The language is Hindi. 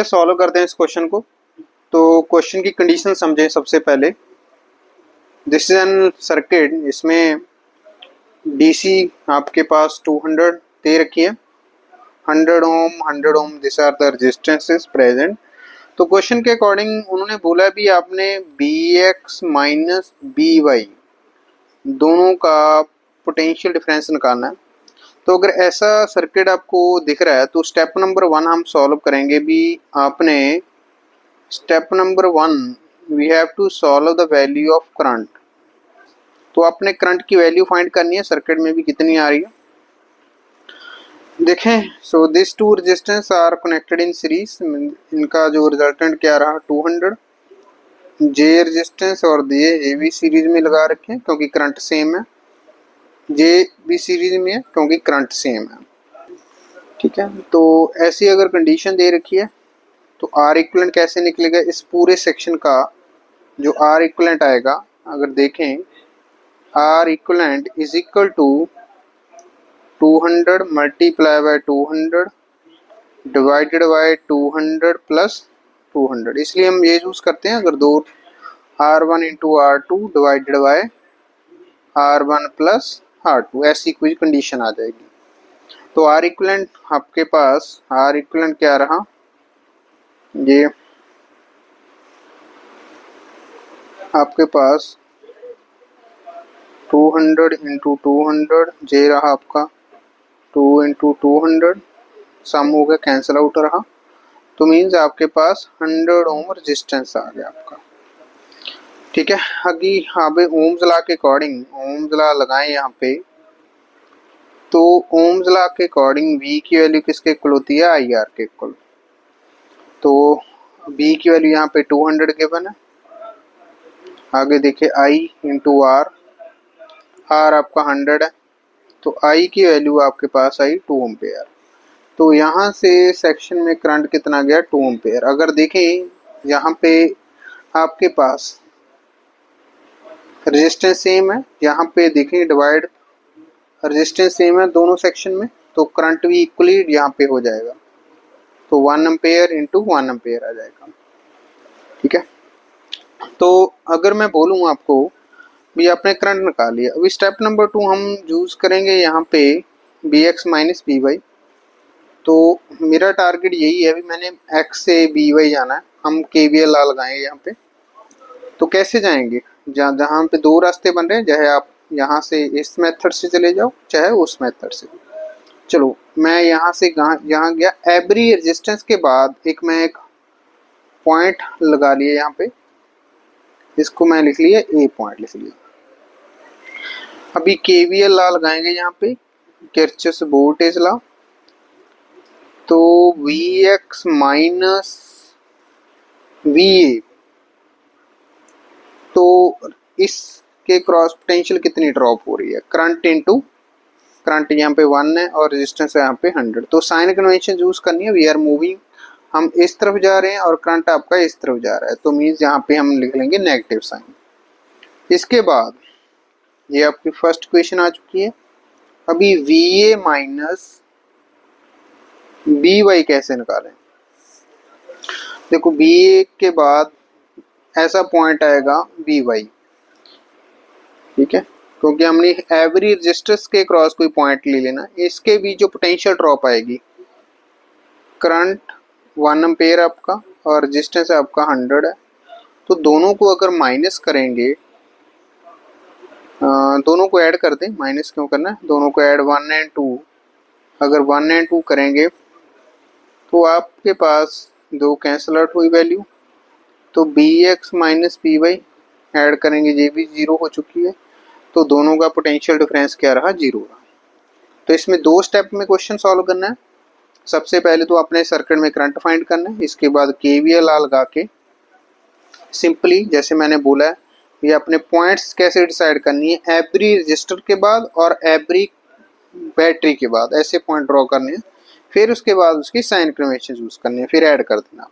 सॉल्व करते हैं इस क्वेश्चन को। तो क्वेश्चन की कंडीशन समझें सबसे पहले। दिस इज एन सर्किट, इसमें डीसी आपके पास 200 दे रखी है, 100 ohm 100 ohm, this are the resistances present. तो क्वेश्चन के अकॉर्डिंग उन्होंने बोला भी आपने B X minus B Y दोनों का पोटेंशियल डिफरेंस निकालना है। तो अगर ऐसा सर्किट आपको दिख रहा है तो स्टेप नंबर 1 हम सॉल्व करेंगे भी। आपने step number 1 we have to solve the value of current. तो आपने करंट की वैल्यू फाइंड करनी है, सर्किट में भी कितनी आ रही है देखें। So this two resistance are connected in series, इनका जो रिजल्टेंट क्या रहा 200। जे रेजिस्टेंस और ये भी सीरीज में लगा रखे हैं क्योंकि करंट सेम है, जे भी सीरीज में है क्योंकि करंट सेम है। ठीक है, तो ऐसी अगर कंडीशन दे रखी है तो आर इक्विवेलेंट कैसे निकलेगा इस पूरे सेक्शन का। जो आर इक्विवेलेंट आएगा, अगर देखें, R equivalent is equal to 200 multiply by 200 divided by 200 plus 200। इसलिए हम ये यूज करते हैं अगर दो R1 into R2 divided by R1 plus R2, ऐसी कोई कंडीशन आ जाएगी। तो आर इक्विवेलेंट आपके पास, आर इक्विवेलेंट क्या रहा, ये आपके पास 200 इंटू 200, जे रहा आपका 2 इंटू 200, सम हो गया, कैंसिल आउट रहा। तो मीन्स आपके पास 100 ओम रेजिस्टेंस आ गया आपका। ठीक है, अभी यहाँ ओम्स लॉ के अकॉर्डिंग ओम्स लॉ लगाएं यहाँ पे। तो ओम्स लॉ के अकॉर्डिंग V की वैल्यू किसके इक्वल होती है, IR के इक्वल। तो V की वैल्यू यहाँ पे 200 गिवन है। आगे देखिए I इंटू R, R आपका 100 है, तो I की वैल्यू आपके पास आई 2 एम्पेयर। तो यहाँ से सेक्शन में करंट कितना गया 2 एम्पेयर। अगर देखें यहाँ पे आपके पास रेजिस्टेंस सेम है, यहाँ पे देखें डिवाइड, रेजिस्टेंस सेम है दोनों सेक्शन में, तो करंट भी इक्वली यहाँ पे हो जाएगा। तो 1 एम्पेयर इंटू 1 एम्पेयर आ जाएगा। ठीक है, तो अगर मैं बोलूँ आपको भी आपने करंट निकाल लिया, अभी स्टेप नंबर 2 हम यूज करेंगे यहाँ पे B X minus B Y. तो मेरा टारगेट यही है, अभी मैंने x से बी वाई जाना है, हम KVL लगाएंगे यहाँ पे। तो कैसे जाएंगे, जहाँ पे दो रास्ते बन रहे हैं, चाहे आप यहाँ से इस मेथड से चले जाओ चाहे उस मेथड से। चलो मैं यहाँ से यहाँ गया, एवरी रेजिस्टेंस के बाद मैं एक पॉइंट लगा लिया यहाँ पे, इसको मैं लिख लिया ए पॉइंट लिख लिया। अभी KVL लॉ लगाएंगे यहाँ पे, किरचॉफ वोल्टेज लॉ। तो Vx माइनस VA, तो इसके क्रॉस पोटेंशियल कितनी ड्रॉप हो रही है, करंट इनटू करंट, यहाँ पे 1 है और रेजिस्टेंस है यहाँ पे 100। तो साइन कन्वेंशन यूज करनी है, वी आर मूविंग, हम इस तरफ जा रहे हैं और करंट आपका इस तरफ जा रहा है, तो मीन्स यहाँ पे हम लिख लेंगे नेगेटिव साइन। इसके बाद ये आपकी फर्स्ट इक्वेशन आ चुकी है। अभी VA माइनस BY कैसे निकालें। देखो BA के बाद ऐसा पॉइंट आएगा BY, ठीक है, क्योंकि हमने एवरी रेजिस्टेंस के क्रॉस कोई पॉइंट ले लेना। इसके भी जो पोटेंशियल ड्रॉप आएगी, करंट 1 एम्पेयर आपका और रेजिस्टेंस आपका 100 है, तो दोनों को अगर माइनस करेंगे, दोनों को ऐड कर दें, माइनस क्यों करना है, दोनों को ऐड 1 एंड 2, अगर 1 एंड 2 करेंगे तो आपके पास दो कैंसल आउट हुई वैल्यू। तो BX माइनस BY ऐड करेंगे, ये भी 0 हो चुकी है, तो दोनों का पोटेंशियल डिफरेंस क्या रहा, 0 रहा। तो इसमें दो स्टेप में क्वेश्चन सॉल्व करना है। सबसे पहले तो अपने सर्किट में करंट फाइंड करना है, इसके बाद KVL लगा के सिंपली जैसे मैंने बोला है, ये अपने पॉइंट्स कैसे डिसाइड करनी है, एवरी रजिस्टर के बाद और एवरी बैटरी के बाद ऐसे पॉइंट ड्रॉ करने हैं, फिर उसके बाद उसकी साइन कन्वेंशन यूज करनी है, फिर ऐड कर देना।